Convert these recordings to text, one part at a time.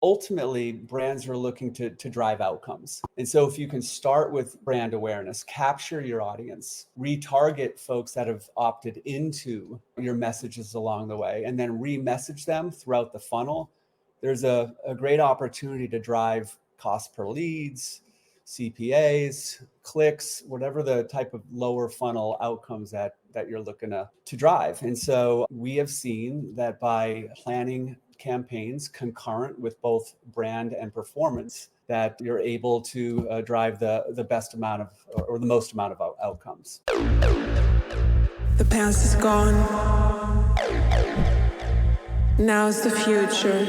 Ultimately, brands are looking to drive outcomes. And so if you can start with brand awareness, capture your audience, retarget folks that have opted into your messages along the way, and then re-message them throughout the funnel, there's a great opportunity to drive cost per leads, CPAs, clicks, whatever the type of lower funnel outcomes that you're looking to drive. And so we have seen that by planning campaigns concurrent with both brand and performance, that you're able to drive the best amount of, or the most amount of outcomes. The past is gone. Now's the future.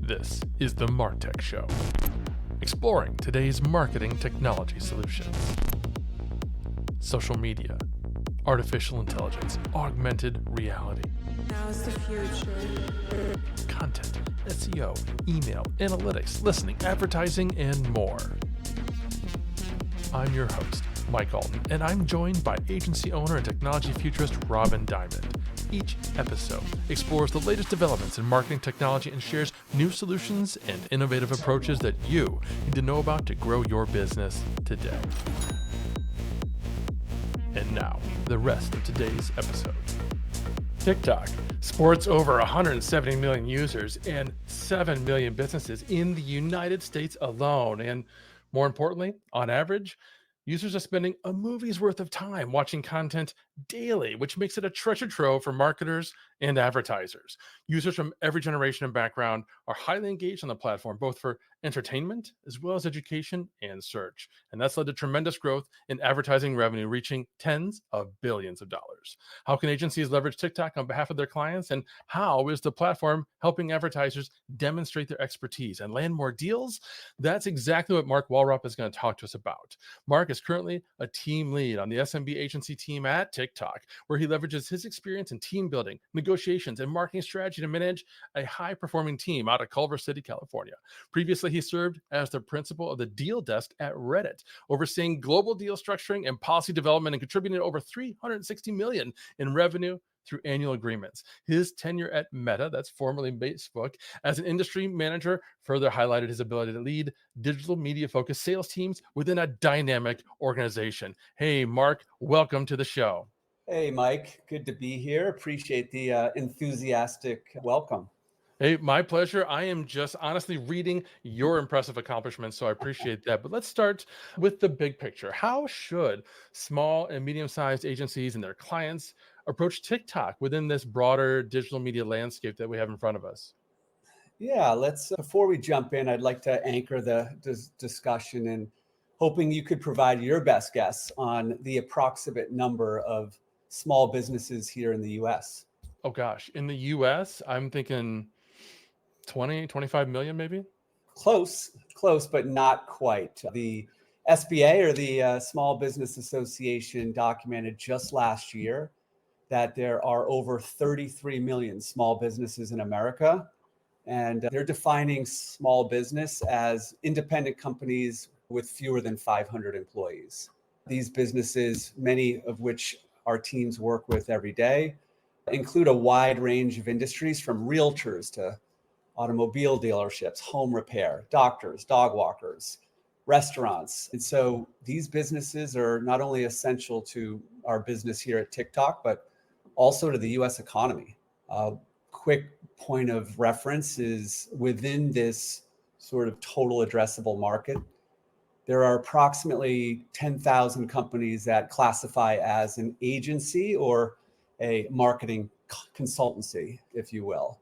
This is the MarTech Show, exploring today's marketing technology solutions. Social media, artificial intelligence, augmented reality. Now's the future. Content, SEO, email, analytics, listening, advertising, and more. I'm your host, Mike Allton, and I'm joined by agency owner and technology futurist Robin Dimond. Each episode explores the latest developments in marketing technology and shares new solutions and innovative approaches that you need to know about to grow your business today. And now, the rest of today's episode. TikTok sports over 170 million users and 7 million businesses in the United States alone. And more importantly, on average, users are spending a movie's worth of time watching content daily, which makes it a treasure trove for marketers and advertisers. Users from every generation and background are highly engaged on the platform, both for entertainment as well as education and search. And that's led to tremendous growth in advertising revenue, reaching tens of billions of dollars. How can agencies leverage TikTok on behalf of their clients? And how is the platform helping advertisers demonstrate their expertise and land more deals? That's exactly what Mark Wallrapp is going to talk to us about. Mark is currently a team lead on the SMB agency team at TikTok, where he leverages his experience in team building, negotiations, and marketing strategy to manage a high-performing team out of Culver City, California. Previously, he served as the principal of the deal desk at Reddit, overseeing global deal structuring and policy development and contributing over $360 million in revenue through annual agreements. His tenure at Meta, that's formerly Facebook, as an industry manager further highlighted his ability to lead digital media-focused sales teams within a dynamic organization. Hey, Mark, welcome to the show. Hey, Mike, good to be here. Appreciate the enthusiastic welcome. Hey, my pleasure. I am just honestly reading your impressive accomplishments, so I appreciate that. But let's start with the big picture. How should small and medium-sized agencies and their clients approach TikTok within this broader digital media landscape that we have in front of us? Yeah, before we jump in, I'd like to anchor the discussion and hoping you could provide your best guess on the approximate number of small businesses here in the US. Oh gosh, in the US, I'm thinking 20, 25 million maybe? Close, but not quite. The SBA, or the Small Business Association, documented just last year that there are over 33 million small businesses in America. And they're defining small business as independent companies with fewer than 500 employees. These businesses, many of which our teams work with every day, include a wide range of industries from realtors to automobile dealerships, home repair, doctors, dog walkers, restaurants. And so these businesses are not only essential to our business here at TikTok, but also to the US economy. A quick point of reference is within this sort of total addressable market, there are approximately 10,000 companies that classify as an agency or a marketing consultancy, if you will.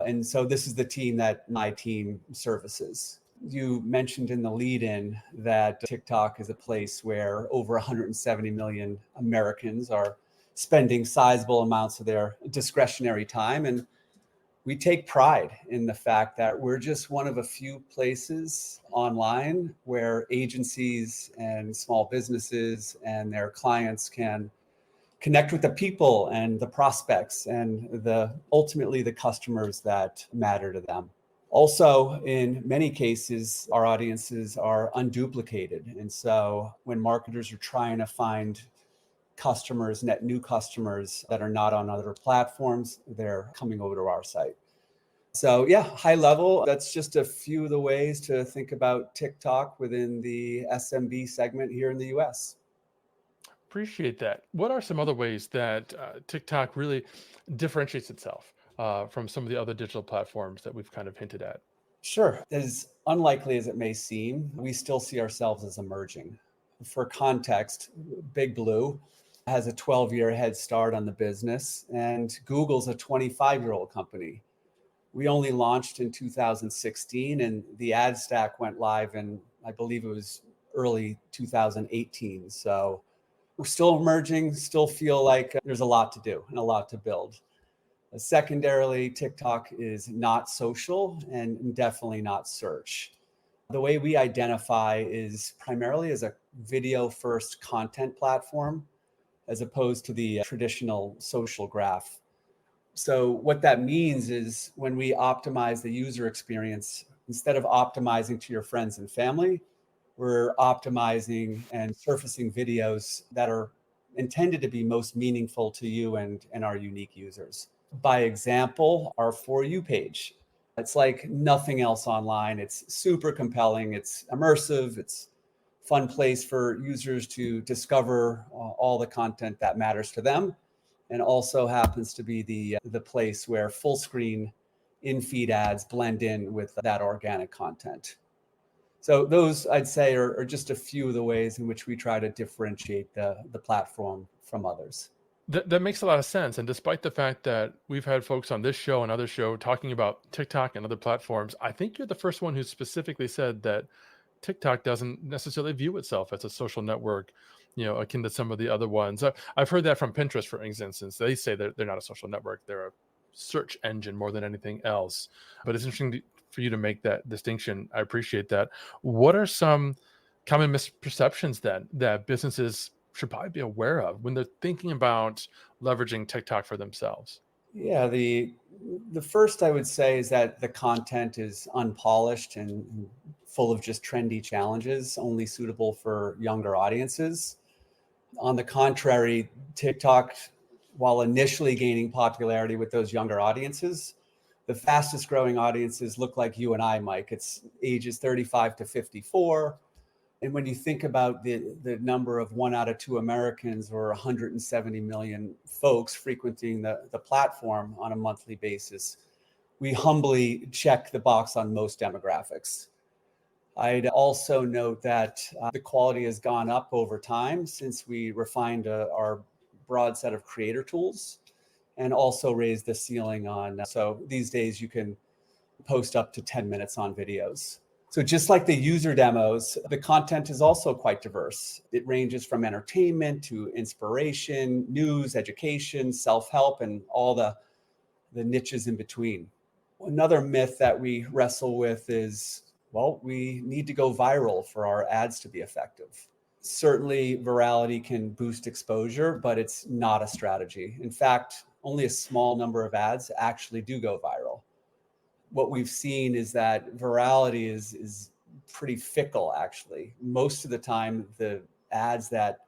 And so this is the team that my team services. You mentioned in the lead-in that TikTok is a place where over 170 million Americans are spending sizable amounts of their discretionary time. And we take pride in the fact that we're just one of a few places online where agencies and small businesses and their clients can connect with the people and the prospects and ultimately the customers that matter to them. Also, in many cases, our audiences are unduplicated. And so when marketers are trying to find customers, net new customers that are not on other platforms, they're coming over to our site. So yeah, high level, that's just a few of the ways to think about TikTok within the SMB segment here in the US. Appreciate that. What are some other ways that TikTok really differentiates itself from some of the other digital platforms that we've kind of hinted at? Sure. As unlikely as it may seem, we still see ourselves as emerging. For context, Big Blue has a 12-year head start on the business, and Google's a 25-year-old company. We only launched in 2016, and the ad stack went live in, I believe it was early 2018. So we're still emerging, still feel like there's a lot to do and a lot to build. Secondarily, TikTok is not social and definitely not search. The way we identify is primarily as a video first content platform as opposed to the traditional social graph. So, what that means is when we optimize the user experience, instead of optimizing to your friends and family, we're optimizing and surfacing videos that are intended to be most meaningful to you and our unique users. By example, our For You page. It's like nothing else online. It's super compelling. It's immersive. It's a fun place for users to discover all the content that matters to them, and also happens to be the place where full screen in-feed ads blend in with that organic content. So those, I'd say, are just a few of the ways in which we try to differentiate the platform from others. That makes a lot of sense. And despite the fact that we've had folks on this show and other show talking about TikTok and other platforms, I think you're the first one who specifically said that TikTok doesn't necessarily view itself as a social network, akin to some of the other ones. I've heard that from Pinterest, for instance. They say that they're not a social network. They're a search engine more than anything else. But it's interesting for you to make that distinction. I appreciate that. What are some common misperceptions then that businesses should probably be aware of when they're thinking about leveraging TikTok for themselves? Yeah, the first I would say is that the content is unpolished and full of just trendy challenges, only suitable for younger audiences. On the contrary, TikTok, while initially gaining popularity with those younger audiences, the fastest growing audiences look like you and I, Mike. It's ages 35 to 54. And when you think about the number of 1 out of 2 Americans or 170 million folks frequenting the platform on a monthly basis, we humbly check the box on most demographics. I'd also note that the quality has gone up over time since we refined our broad set of creator tools and also raised the ceiling on. So these days you can post up to 10 minutes on videos. So just like the user demos, the content is also quite diverse. It ranges from entertainment to inspiration, news, education, self-help, and all the niches in between. Another myth that we wrestle with is, well, we need to go viral for our ads to be effective. Certainly, virality can boost exposure, but it's not a strategy. In fact, only a small number of ads actually do go viral. What we've seen is that virality is pretty fickle, actually. Most of the time, the ads that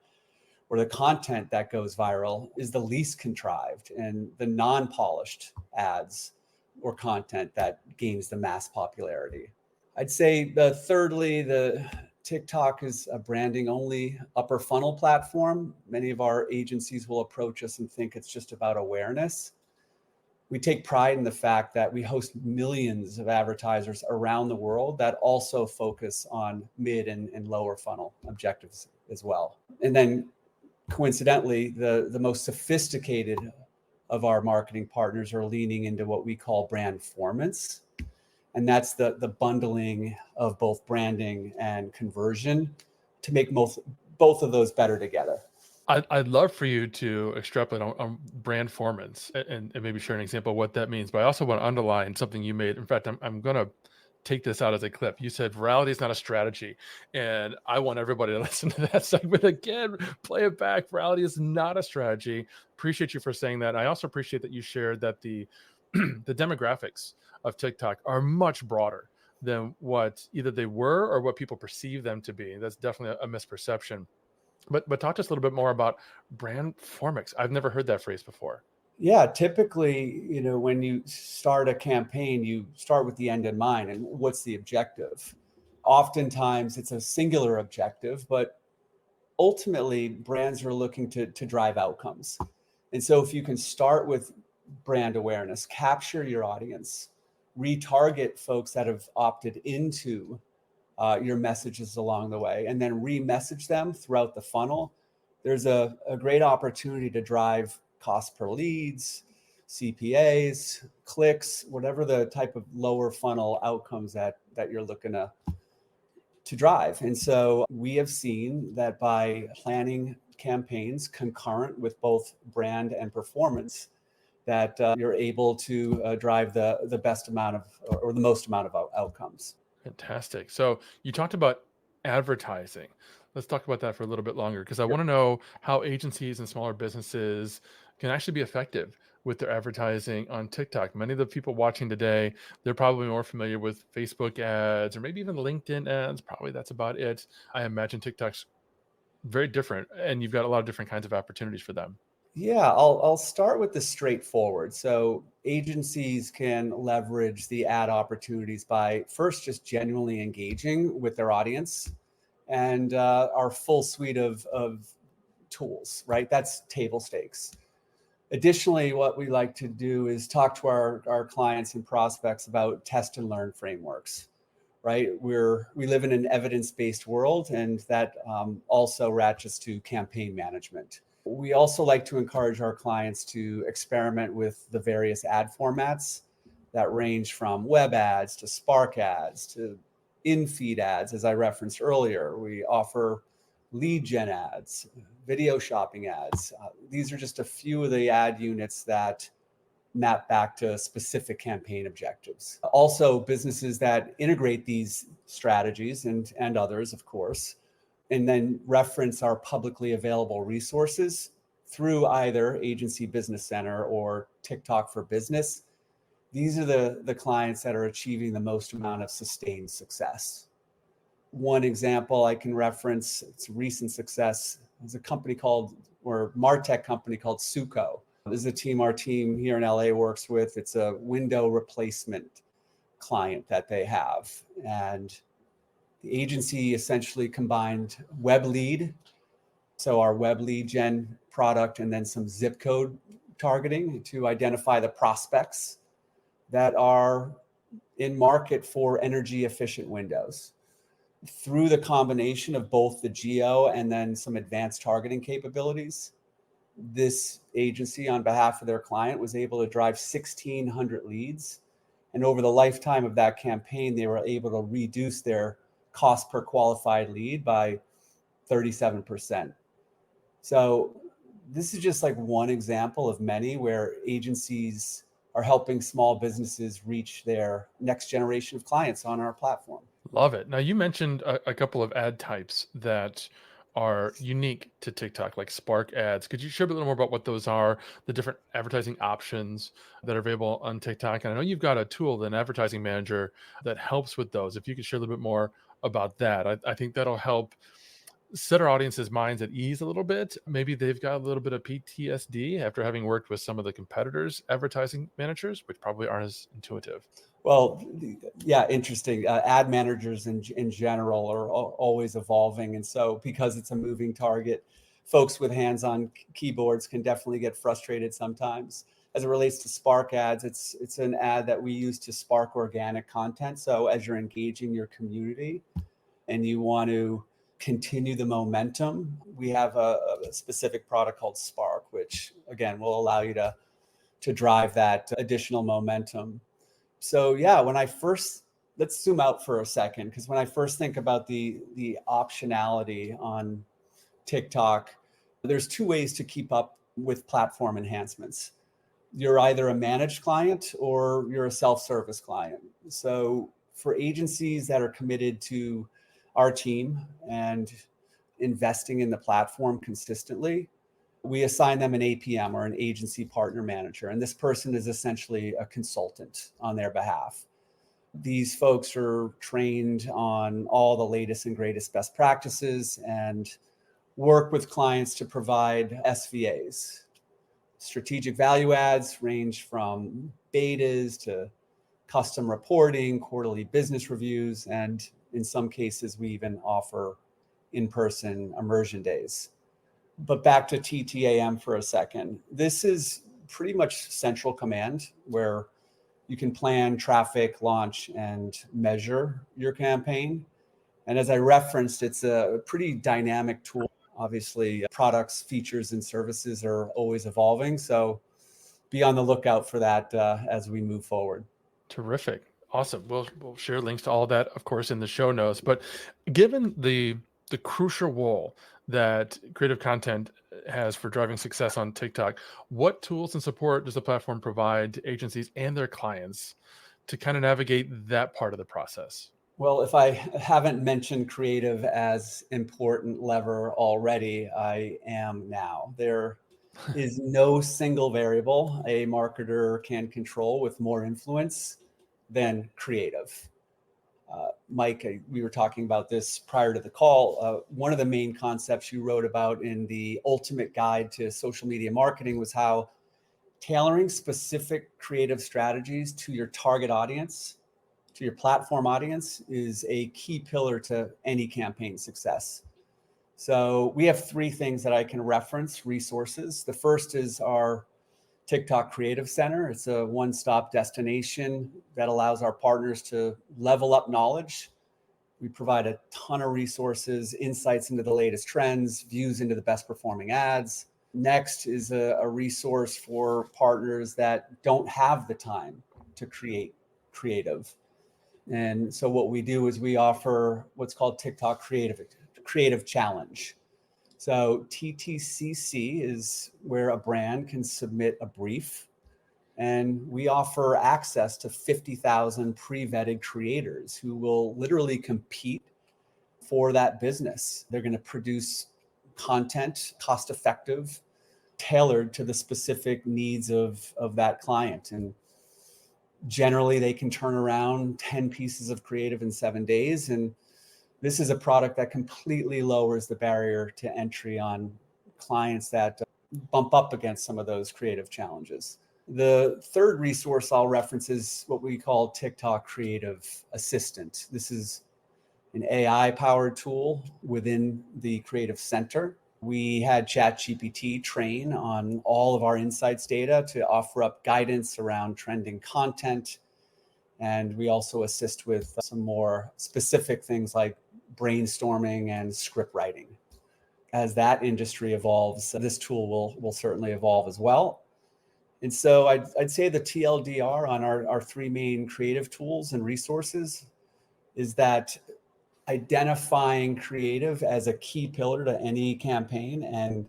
or the content that goes viral is the least contrived, and the non-polished ads or content that gains the mass popularity. I'd say thirdly, the TikTok is a branding only upper funnel platform. Many of our agencies will approach us and think it's just about awareness. We take pride in the fact that we host millions of advertisers around the world that also focus on mid and lower funnel objectives as well. And then coincidentally, the most sophisticated of our marketing partners are leaning into what we call brand formance. And that's the bundling of both branding and conversion to make both of those better together. I'd love for you to extrapolate on brand formance and maybe share an example of what that means. But I also want to underline something you made. In fact, I'm going to take this out as a clip. You said virality is not a strategy. And I want everybody to listen to that segment again, play it back. Virality is not a strategy. Appreciate you for saying that. I also appreciate that you shared that the the demographics of TikTok are much broader than what either they were or what people perceive them to be. That's definitely a misperception. But talk to us a little bit more about brand formix. I've never heard that phrase before. Yeah, typically, when you start a campaign, you start with the end in mind and what's the objective. Oftentimes it's a singular objective, but ultimately brands are looking to drive outcomes. And so if you can start with brand awareness, capture your audience, retarget folks that have opted into your messages along the way, and then re-message them throughout the funnel, there's a great opportunity to drive cost per leads, CPAs, clicks, whatever the type of lower funnel outcomes that you're looking to drive. And so we have seen that by planning campaigns concurrent with both brand and performance, that you're able to drive the best amount of, or the most amount of outcomes. Fantastic. So you talked about advertising. Let's talk about that for a little bit longer, because I Sure. want to know how agencies and smaller businesses can actually be effective with their advertising on TikTok. Many of the people watching today, they're probably more familiar with Facebook ads or maybe even LinkedIn ads. Probably that's about it. I imagine TikTok's very different, and you've got a lot of different kinds of opportunities for them. Yeah, I'll start with the straightforward. So agencies can leverage the ad opportunities by first just genuinely engaging with their audience and our full suite of tools, right? That's table stakes. Additionally, what we like to do is talk to our clients and prospects about test and learn frameworks, right? We live in an evidence-based world, and that also ratchets to campaign management. We also like to encourage our clients to experiment with the various ad formats that range from web ads to Spark ads to in-feed ads, as I referenced earlier. We offer lead gen ads, video shopping ads. These are just a few of the ad units that map back to specific campaign objectives. Also, businesses that integrate these strategies and others, of course, and then reference our publicly available resources through either Agency Business Center or TikTok for Business. These are the clients that are achieving the most amount of sustained success. One example I can reference, it's a recent success, is a company called, or MarTech company called Suco. This is our team here in LA works with. It's a window replacement client that they have. And the agency essentially combined web lead, so our web lead gen product, and then some zip code targeting to identify the prospects that are in market for energy efficient windows. Through the combination of both the geo and then some advanced targeting capabilities, this agency, on behalf of their client, was able to drive 1,600 leads. And over the lifetime of that campaign, they were able to reduce their cost per qualified lead by 37%. So this is just like one example of many where agencies are helping small businesses reach their next generation of clients on our platform. Love it. Now, you mentioned a couple of ad types that are unique to TikTok, like Spark ads. Could you share a little more about what those are, the different advertising options that are available on TikTok? And I know you've got a tool, an advertising manager, that helps with those. If you could share a little bit more about that, I think that'll help set our audience's minds at ease a little bit. Maybe they've got a little bit of PTSD after having worked with some of the competitors' advertising managers, which probably aren't as intuitive. Well, yeah, interesting. Ad managers in general are always evolving. And so because it's a moving target, folks with hands-on keyboards can definitely get frustrated sometimes. As it relates to Spark ads, it's an ad that we use to spark organic content. So as you're engaging your community and you want to continue the momentum, we have a specific product called Spark, which again will allow you to drive that additional momentum. So yeah, let's zoom out for a second, because when I first think about the optionality on TikTok, there's two ways to keep up with platform enhancements. You're either a managed client or you're a self-service client. So for agencies that are committed to our team and investing in the platform consistently, we assign them an APM, or an agency partner manager. And this person is essentially a consultant on their behalf. These folks are trained on all the latest and greatest best practices and work with clients to provide SVAs, strategic value adds range from betas to custom reporting, quarterly business reviews, and in some cases, we even offer in-person immersion days. But back to TTAM for a second. This is pretty much central command where you can plan traffic, launch, and measure your campaign. And as I referenced, it's a pretty dynamic tool. Obviously, products, features, and services are always evolving. So be on the lookout for that as we move forward. Terrific. Awesome. We'll share links to all of that, of course, in the show notes. But given the crucial role that creative content has for driving success on TikTok, what tools and support does the platform provide to agencies and their clients to kind of navigate that part of the process? Well, if I haven't mentioned creative as important lever already, I am now. There is no single variable a marketer can control with more influence than creative. Mike, we were talking about this prior to the call. One of the main concepts you wrote about in the ultimate guide to social media marketing was how tailoring specific creative strategies to your target audience, to your platform audience, is a key pillar to any campaign success. So we have three things that I can reference, resources. The first is our TikTok Creative Center. It's a one-stop destination that allows our partners to level up knowledge. We provide a ton of resources, insights into the latest trends, views into the best performing ads. Next is a resource for partners that don't have the time to create creative. And so what we do is we offer what's called TikTok Creative Challenge. So TTCC is where a brand can submit a brief, and we offer access to 50,000 pre-vetted creators who will literally compete for that business. They're going to produce content, cost-effective, tailored to the specific needs of that client. And generally, they can turn around 10 pieces of creative in 7 days. And this is a product that completely lowers the barrier to entry on clients that bump up against some of those creative challenges. The third resource I'll reference is what we call TikTok Creative Assistant. This is an AI-powered tool within the Creative Center. We had ChatGPT train on all of our insights data to offer up guidance around trending content. And we also assist with some more specific things like brainstorming and script writing. As that industry evolves, this tool will certainly evolve as well. And so I'd say the TLDR on our three main creative tools and resources is that identifying creative as a key pillar to any campaign and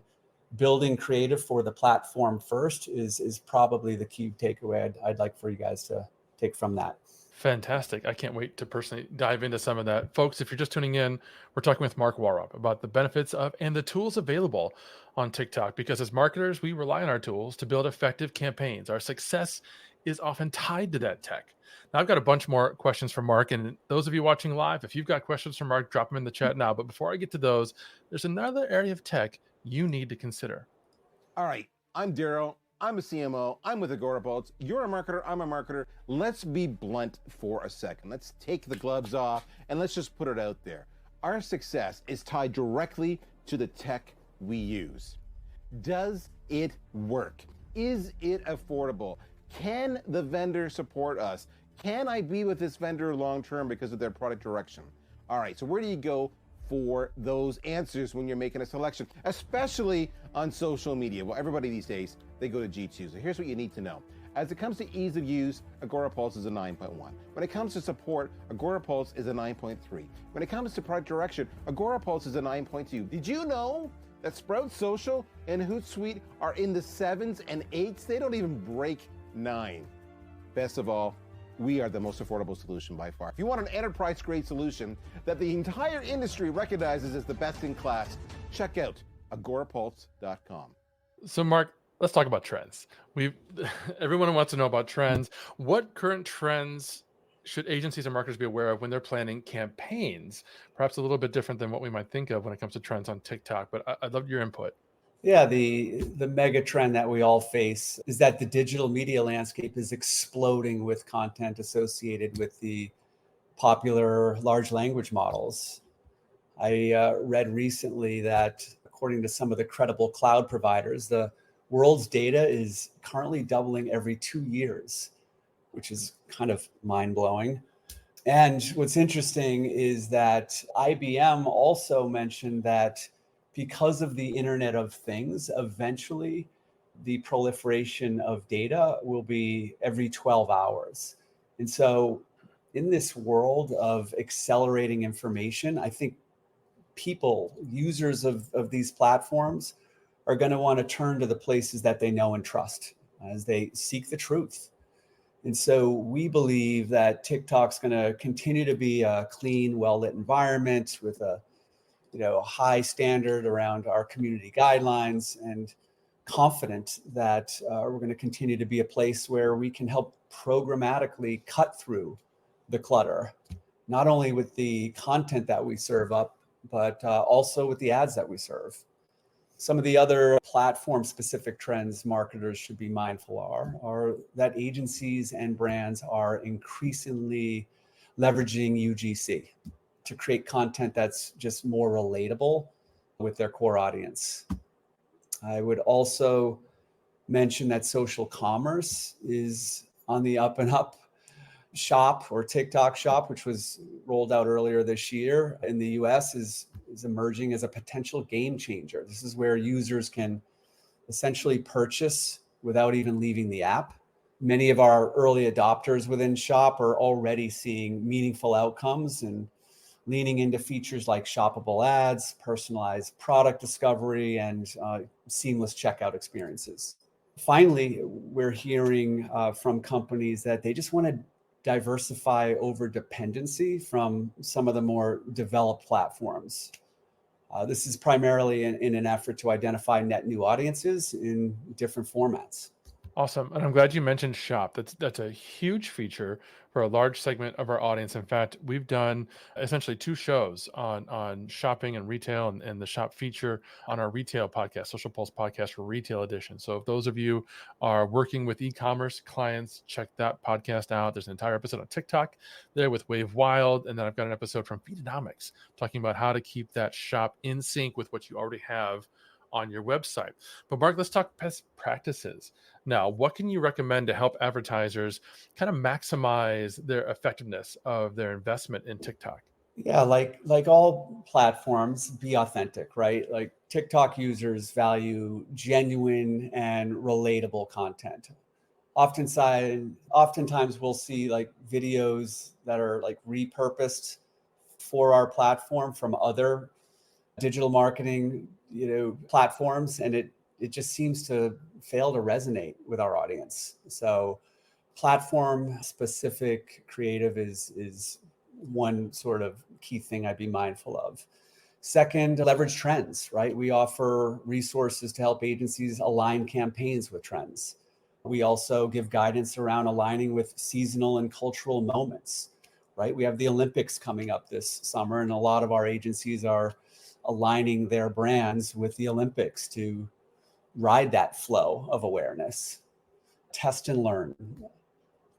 building creative for the platform first is probably the key takeaway I'd like for you guys to take from that. Fantastic. I can't wait to personally dive into some of that. Folks, if you're just tuning in, we're talking with Mark Wallrapp about the benefits of and the tools available on TikTok, because as marketers, we rely on our tools to build effective campaigns. Our success is often tied to that tech. Now, I've got a bunch more questions for Mark, and those of you watching live, if you've got questions for Mark, drop them in the chat now. But before I get to those, there's another area of tech you need to consider. All right, I'm Daryl. I'm a CMO. I'm with Agorapulse. You're a marketer. I'm a marketer. Let's be blunt for a second. Let's take the gloves off and let's just put it out there. Our success is tied directly to the tech we use. Does it work? Is it affordable? Can the vendor support us? Can I be with this vendor long term because of their product direction? All right, so where do you go for those answers when you're making a selection, especially on social media? Well, everybody these days, they go to G2. So here's what you need to know. As it comes to ease of use, Agorapulse is a 9.1. When it comes to support, Agorapulse is a 9.3. When it comes to product direction, Agorapulse is a 9.2. Did you know that Sprout Social and Hootsuite are in the 7s and 8s? They don't even break 9. Best of all, we are the most affordable solution by far. If you want an enterprise-grade solution that the entire industry recognizes as the best in class, check out agorapulse.com. So, Mark, let's talk about trends. Everyone wants to know about trends. What current trends should agencies and marketers be aware of when they're planning campaigns? Perhaps a little bit different than what we might think of when it comes to trends on TikTok, but I'd love your input. Yeah, the mega trend that we all face is that the digital media landscape is exploding with content associated with the popular large language models. I read recently that according to some of the credible cloud providers, the world's data is currently doubling every 2 years, which is kind of mind blowing. And what's interesting is that IBM also mentioned that because of the Internet of Things, eventually the proliferation of data will be every 12 hours. And so, in this world of accelerating information, I think people, users of these platforms, are going to want to turn to the places that they know and trust as they seek the truth. And so we believe that TikTok's going to continue to be a clean, well-lit environment with a high standard around our community guidelines, and confident that we're going to continue to be a place where we can help programmatically cut through the clutter, not only with the content that we serve up, but also with the ads that we serve. Some of the other platform specific trends marketers should be mindful are that agencies and brands are increasingly leveraging UGC to create content that's just more relatable with their core audience. I would also mention that social commerce is on the up and up. Shop, or TikTok Shop, which was rolled out earlier this year in the US, is emerging as a potential game changer. This is where users can essentially purchase without even leaving the app. Many of our early adopters within Shop are already seeing meaningful outcomes and leaning into features like shoppable ads, personalized product discovery, and seamless checkout experiences. Finally, we're hearing from companies that they just want to diversify over dependency from some of the more developed platforms. This is primarily in an effort to identify net new audiences in different formats. Awesome. And I'm glad you mentioned Shop. That's a huge feature for a large segment of our audience. In fact, we've done essentially 2 shows on shopping and retail, and the Shop feature on our retail podcast, Social Pulse Podcast for Retail Edition. So if those of you are working with e-commerce clients, check that podcast out. There's an entire episode on TikTok there with Wave Wild. And then I've got an episode from Feedonomics talking about how to keep that shop in sync with what you already have on your website. But Mark, let's talk best practices. Now, what can you recommend to help advertisers kind of maximize their effectiveness of their investment in TikTok? Yeah, like all platforms, be authentic, right? Like TikTok users value genuine and relatable content. Oftentimes we'll see like videos that are like repurposed for our platform from other digital marketing platforms, and it just seems to fail to resonate with our audience. So platform specific creative is one sort of key thing I'd be mindful of. Second, leverage trends, right? We offer resources to help agencies align campaigns with trends. We also give guidance around aligning with seasonal and cultural moments, right? We have the Olympics coming up this summer, and a lot of our agencies are aligning their brands with the Olympics to ride that flow of awareness. Test and learn.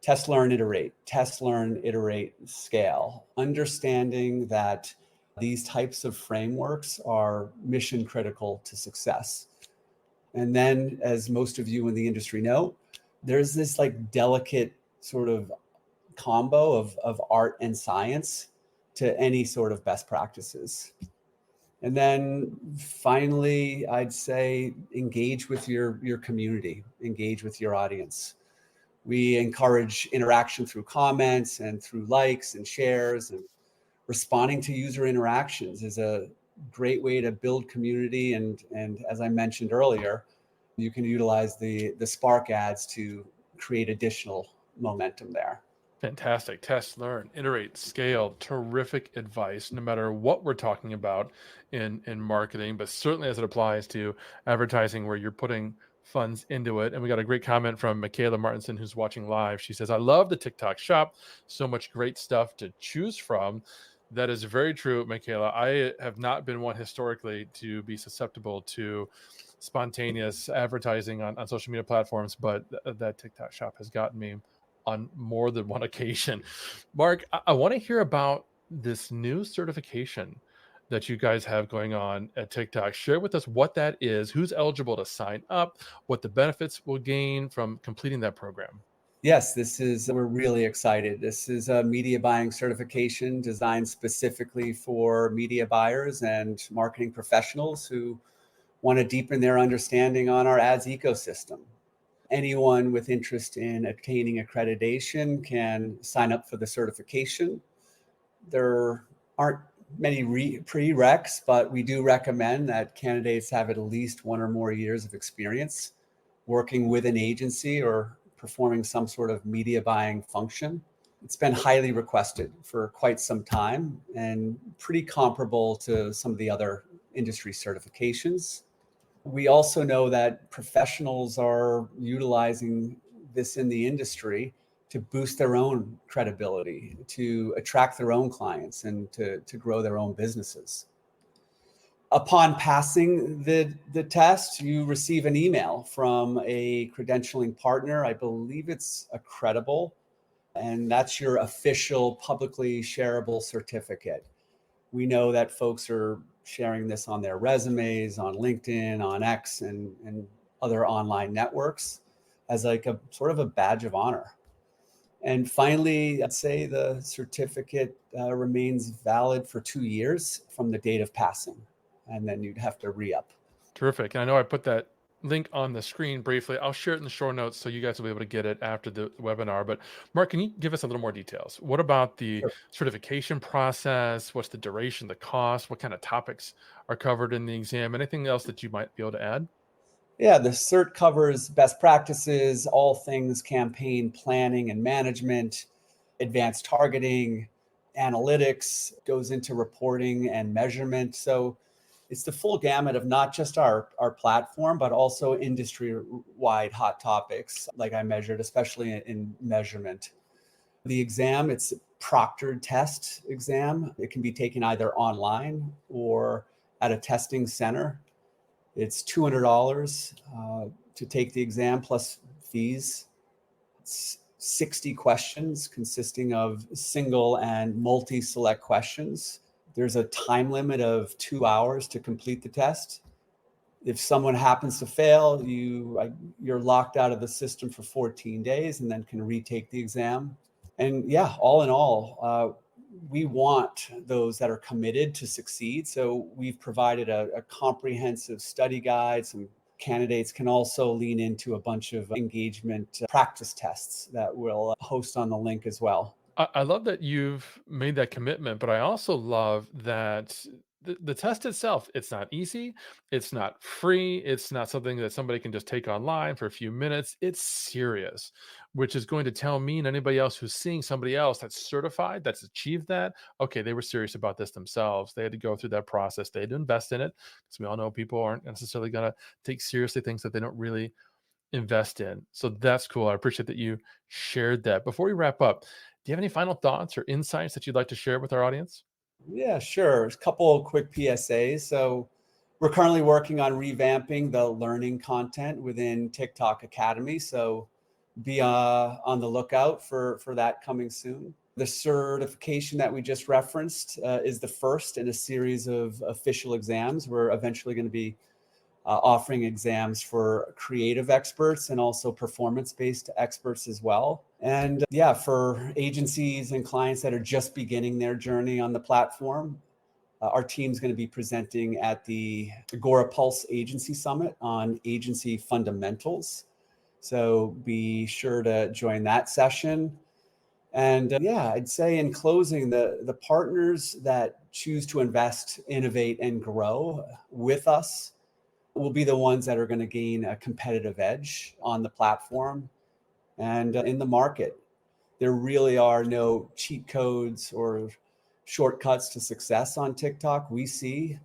Test, learn, iterate. Test, learn, iterate, scale. Understanding that these types of frameworks are mission critical to success. And then, as most of you in the industry know, there's this like delicate sort of combo of art and science to any sort of best practices. And then finally, I'd say engage with your community, engage with your audience. We encourage interaction through comments and through likes and shares, and responding to user interactions is a great way to build community. And as I mentioned earlier, you can utilize the Spark ads to create additional momentum there. Fantastic. Test, learn, iterate, scale. Terrific advice, no matter what we're talking about in marketing, but certainly as it applies to advertising where you're putting funds into it. And we got a great comment from Michaela Martinson, who's watching live. She says, I love the TikTok Shop. So much great stuff to choose from. That is very true, Michaela. I have not been one historically to be susceptible to spontaneous advertising on social media platforms, but that TikTok shop has gotten me on more than one occasion. Mark, I want to hear about this new certification that you guys have going on at TikTok. Share with us what that is, who's eligible to sign up, what the benefits will gain from completing that program. Yes, we're really excited. This is a media buying certification designed specifically for media buyers and marketing professionals who want to deepen their understanding on our ads ecosystem. Anyone with interest in obtaining accreditation can sign up for the certification. There aren't many prereqs, but we do recommend that candidates have at least 1 or more years of experience working with an agency or performing some sort of media buying function. It's been highly requested for quite some time and pretty comparable to some of the other industry certifications. We also know that professionals are utilizing this in the industry to boost their own credibility, to attract their own clients, and to grow their own businesses. Upon passing the test, you receive an email from a credentialing partner. I believe it's Accredible, and that's your official publicly shareable certificate. We know that folks are sharing this on their resumes, on LinkedIn, on X, and other online networks as like a sort of a badge of honor. And finally, I'd say the certificate remains valid for 2 years from the date of passing, and then you'd have to re-up. Terrific. And I know I put that link on the screen briefly. I'll share it in the show notes so you guys will be able to get it after the webinar. But Mark, can you give us a little more details? What about the certification process? What's the duration, the cost? What kind of topics are covered in the exam? Anything else that you might be able to add? Yeah, the cert covers best practices, all things campaign planning and management, advanced targeting, analytics, goes into reporting and measurement. So it's the full gamut of not just our platform, but also industry-wide hot topics, like I measured, especially in measurement. The exam, it's a proctored test exam. It can be taken either online or at a testing center. It's $200 to take the exam plus fees. It's 60 questions consisting of single and multi-select questions. There's a time limit of 2 hours to complete the test. If someone happens to fail, you're locked out of the system for 14 days and then can retake the exam. And yeah, all in all, we want those that are committed to succeed. So we've provided a comprehensive study guide. Some candidates can also lean into a bunch of engagement practice tests that we'll host on the link as well. I love that you've made that commitment, but I also love that the test itself, it's not easy. It's not free. It's not something that somebody can just take online for a few minutes. It's serious, which is going to tell me and anybody else who's seeing somebody else that's certified, that's achieved that, okay, they were serious about this themselves. They had to go through that process. They had to invest in it, because we all know people aren't necessarily going to take seriously things that they don't really invest in. So that's cool. I appreciate that you shared that. Before we wrap up, do you have any final thoughts or insights that you'd like to share with our audience? Yeah, sure. A couple of quick PSAs. So we're currently working on revamping the learning content within TikTok Academy. So be on the lookout for that coming soon. The certification that we just referenced is the first in a series of official exams. We're eventually going to be offering exams for creative experts and also performance-based experts as well. And yeah, for agencies and clients that are just beginning their journey on the platform, our team's going to be presenting at the Agora Pulse Agency Summit on agency fundamentals. So be sure to join that session. And yeah, I'd say in closing, the partners that choose to invest, innovate, and grow with us will be the ones that are going to gain a competitive edge on the platform and in the market. There really are no cheat codes or shortcuts to success on TikTok. We see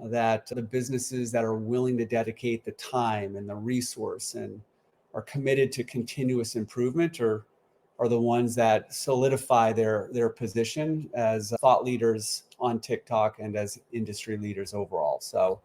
that the businesses that are willing to dedicate the time and the resource and are committed to continuous improvement are the ones that solidify their position as thought leaders on TikTok and as industry leaders overall. So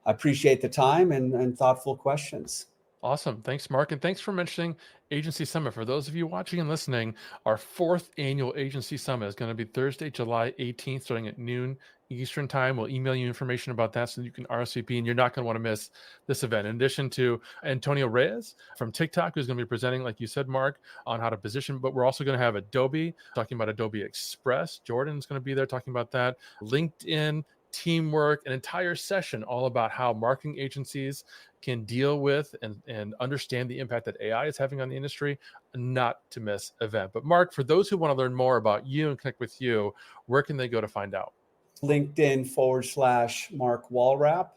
I appreciate the time and thoughtful questions. Awesome. Thanks, Mark. And thanks for mentioning Agency Summit. For those of you watching and listening, our 4th annual Agency Summit is going to be Thursday, July 18th, starting at noon Eastern time. We'll email you information about that so you can RSVP, and you're not going to want to miss this event. In addition to Antonio Reyes from TikTok, who's going to be presenting, like you said, Mark, on how to position, but we're also going to have Adobe talking about Adobe Express. Jordan's going to be there talking about that. LinkedIn, teamwork, an entire session all about how marketing agencies can deal with and understand the impact that AI is having on the industry. Not to miss event. But Mark, for those who want to learn more about you and connect with you, where can they go to find out? LinkedIn/Mark Wallrapp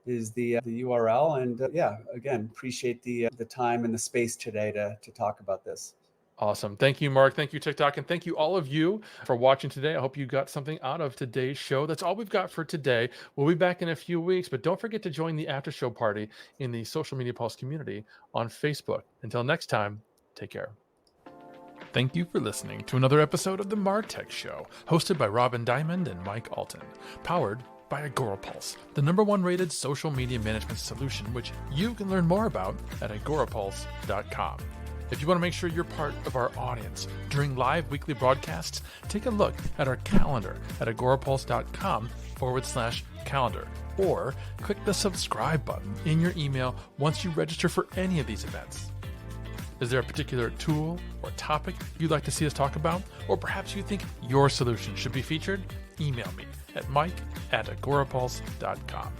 is the URL. And again, appreciate the time and the space today to talk about this. Awesome. Thank you, Mark. Thank you, TikTok. And thank you, all of you, for watching today. I hope you got something out of today's show. That's all we've got for today. We'll be back in a few weeks, but don't forget to join the after show party in the Social Media Pulse community on Facebook. Until next time, take care. Thank you for listening to another episode of the MarTech Show, hosted by Robin Dimond and Mike Allton, powered by AgoraPulse, the #1 rated social media management solution, which you can learn more about at agorapulse.com. If you want to make sure you're part of our audience during live weekly broadcasts, take a look at our calendar at agorapulse.com/calendar, or click the subscribe button in your email once you register for any of these events. Is there a particular tool or topic you'd like to see us talk about? Or perhaps you think your solution should be featured? Email me at mike@agorapulse.com.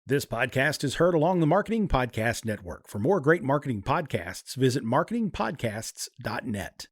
This podcast is heard along the Marketing Podcast Network. For more great marketing podcasts, visit marketingpodcasts.net.